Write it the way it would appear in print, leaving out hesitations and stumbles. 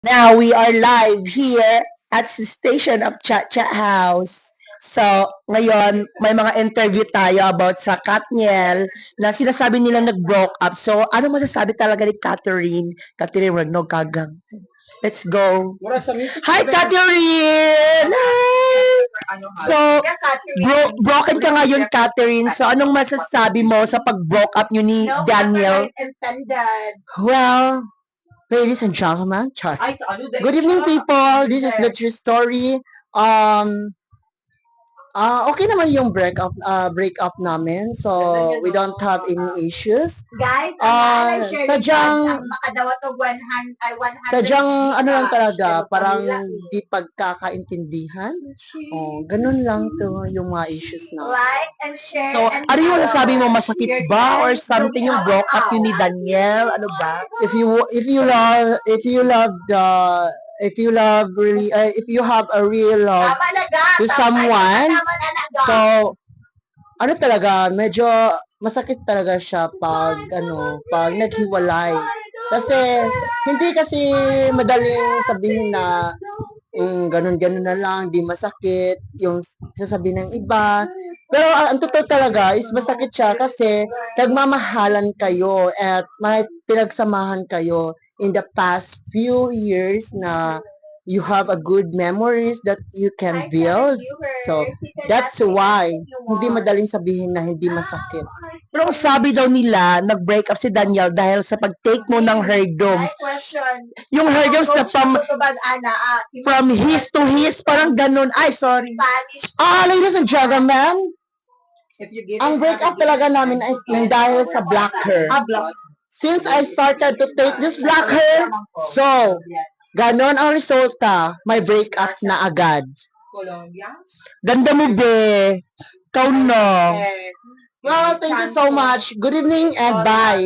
Now we are live here at the station of Chat Chat House. So, ngayon, may mga interview tayo about sa Katniel na sinasabi nila nag-broke up. So, ano masasabi talaga ni Catherine? Catherine Ragnog Kagang. Let's go. Hi, Catherine! Hi! So, broken ka ngayon, Catherine. So, anong masasabi mo sa pag-broke up nyo ni Daniel? Well, ladies and gentlemen, good evening, people. This is the true story. Okay naman yung break up namin. So, we don't have any issues. Guys, sadyang, makadawa to 100. sadyang ano lang talaga, parang di pagkakaintindihan. Ganun lang to yung mga issues na. Like and share. So, and ano yung follow. nasabi mo, masakit ba or something yung broke up yun ni Daniel? Ano ba? If you have a real love Tama na, ga. to someone, Tama na, ga. so ano talaga, medyo masakit talaga siya pag naghiwalay. Kasi hindi kasi madaling sabihin na ganun-ganun na lang, di masakit yung sasabihin ng iba. Pero ang totoo talaga is masakit siya kasi nagmamahalan kayo at may pinagsamahan kayo in the past few years na you have a good memories that you can build. So, that's why hindi madaling sabihin na hindi masakit. Pero ang sabi daw nila, nag-break up si Daniel dahil sa pag-take mo ng herdoms. Question. Yung herdoms na from his to his, parang ganun. Ay, sorry. Spanish. Ladies and gentlemen, ang break-up talaga namin ay dahil sa black hair. Since I started to take this black hair, so, ganon ang resulta, may break-up na agad. Ganda mo, be. Ikaw no. Well, thank you so much. Good evening and bye.